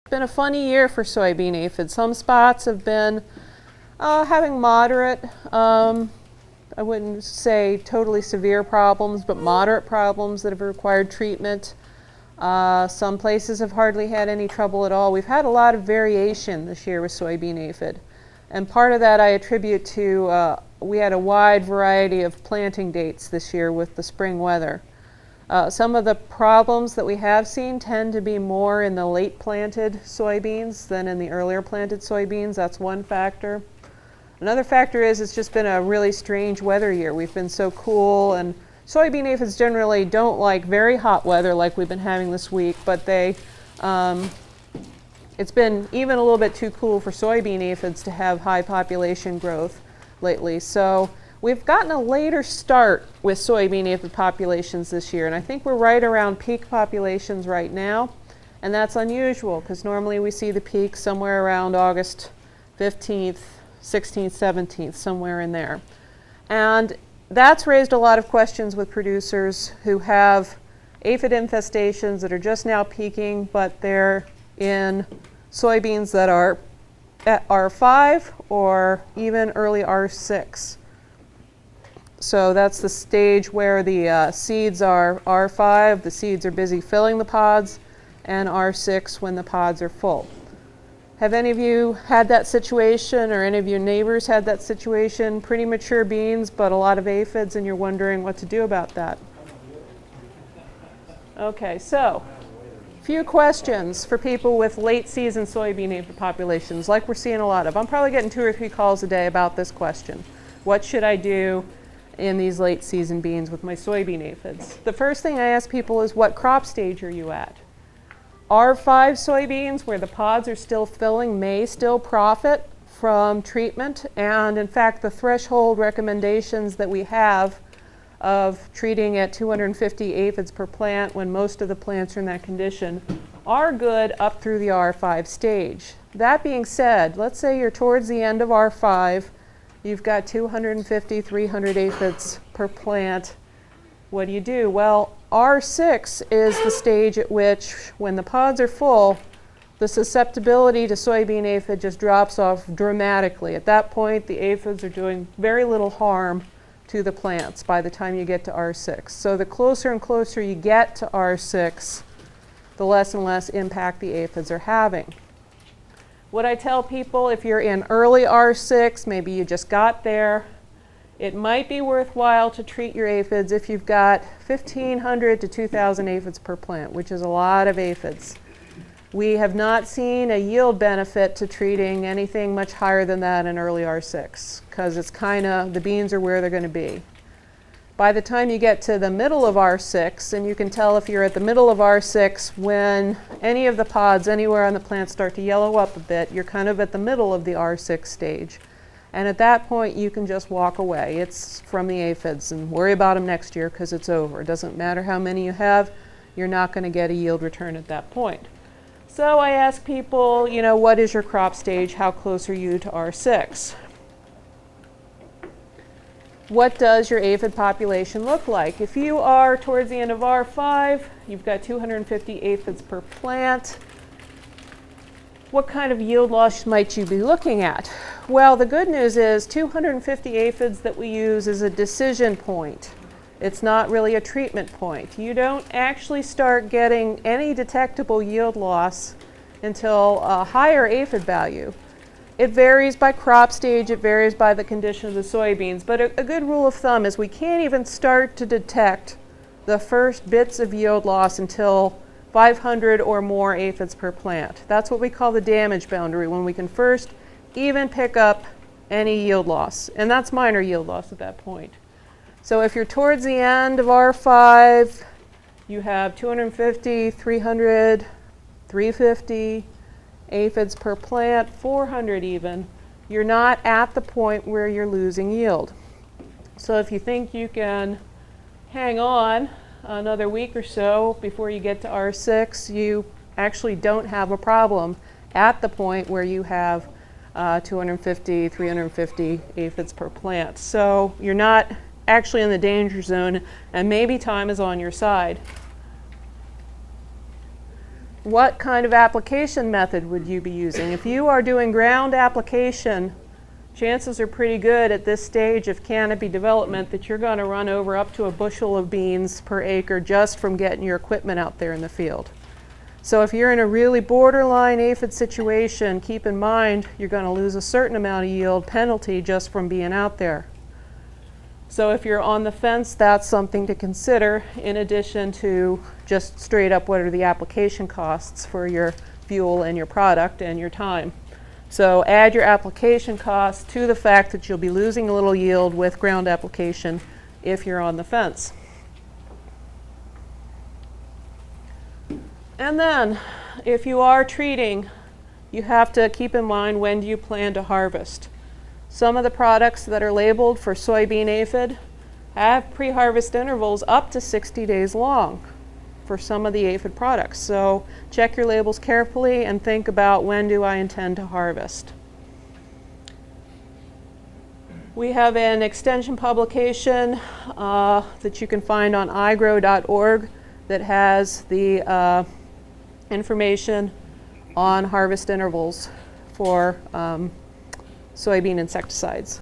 been a funny year for soybean aphids. Some spots have been having moderate, I wouldn't say totally severe problems, but moderate problems that have required treatment. Some places have hardly had any trouble at all. We've had a lot of variation this year with soybean aphid. And part of that I attribute to we had a wide variety of planting dates this year with the spring weather. Some of the problems that we have seen tend to be more in the late planted soybeans than in the earlier planted soybeans. That's one factor. Another factor is it's just been a really strange weather year. We've been so cool, and soybean aphids generally don't like very hot weather like we've been having this week, but it's been even a little bit too cool for soybean aphids to have high population growth lately. So we've gotten a later start with soybean aphid populations this year, and I think we're right around peak populations right now, and that's unusual because normally we see the peak somewhere around August 15th, 16th, 17th, somewhere in there. And that's raised a lot of questions with producers who have aphid infestations that are just now peaking, but they're in soybeans that are at R5 or even early R6. So that's the stage where the seeds are R5, the seeds are busy filling the pods, and R6 when the pods are full. Have any of you had that situation, or any of your neighbors had that situation? Pretty mature beans, but a lot of aphids, and you're wondering what to do about that. Okay, so a few questions for people with late season soybean aphid populations, like we're seeing a lot of. I'm probably getting 2 or 3 calls a day about this question. What should I do in these late season beans with my soybean aphids? The first thing I ask people is, what crop stage are you at? R5 soybeans, where the pods are still filling, may still profit from treatment, and in fact the threshold recommendations that we have of treating at 250 aphids per plant when most of the plants are in that condition are good up through the R5 stage. That being said, let's say you're towards the end of R5, you've got 250, 300 aphids per plant. What do you do? Well, R6 is the stage at which, when the pods are full, the susceptibility to soybean aphid just drops off dramatically. At that point, the aphids are doing very little harm to the plants by the time you get to R6. So the closer and closer you get to R6, the less and less impact the aphids are having. What I tell people, if you're in early R6, maybe you just got there, it might be worthwhile to treat your aphids if you've got 1,500 to 2,000 aphids per plant, which is a lot of aphids. We have not seen a yield benefit to treating anything much higher than that in early R6, because it's kind of, the beans are where they're going to be. By the time you get to the middle of R6, and you can tell if you're at the middle of R6 when any of the pods anywhere on the plant start to yellow up a bit, you're kind of at the middle of the R6 stage. And at that point, you can just walk away. It's from the aphids, and worry about them next year because it's over. It doesn't matter how many you have, you're not going to get a yield return at that point. So I ask people, you know, what is your crop stage? How close are you to R6? What does your aphid population look like? If you are towards the end of R5, you've got 250 aphids per plant. What kind of yield loss might you be looking at? Well, the good news is 250 aphids that we use is a decision point. It's not really a treatment point. You don't actually start getting any detectable yield loss until a higher aphid value. It varies by crop stage, it varies by the condition of the soybeans, but a good rule of thumb is we can't even start to detect the first bits of yield loss until 500 or more aphids per plant. That's what we call the damage boundary, when we can first even pick up any yield loss, and that's minor yield loss at that point. So if you're towards the end of R5, you have 250, 300, 350 aphids per plant, 400 even, you're not at the point where you're losing yield. So if you think you can hang on another week or so before you get to R6, you actually don't have a problem at the point where you have 250, 350 aphids per plant. So you're not actually in the danger zone, and maybe time is on your side. what kind of application method would you be using? If you are doing ground application, chances are pretty good at this stage of canopy development that you're going to run over up to a bushel of beans per acre just from getting your equipment out there in the field. So if you're in a really borderline aphid situation, keep in mind you're going to lose a certain amount of yield penalty just from being out there. So if you're on the fence, that's something to consider in addition to just straight up what are the application costs for your fuel and your product and your time. So add your application costs to the fact that you'll be losing a little yield with ground application if you're on the fence. And then if you are treating, you have to keep in mind when do you plan to harvest. Some of the products that are labeled for soybean aphid have pre-harvest intervals up to 60 days long for some of the aphid products. So check your labels carefully and think about when do I intend to harvest. We have an extension publication that you can find on iGrow.org that has the information on harvest intervals for soybean insecticides.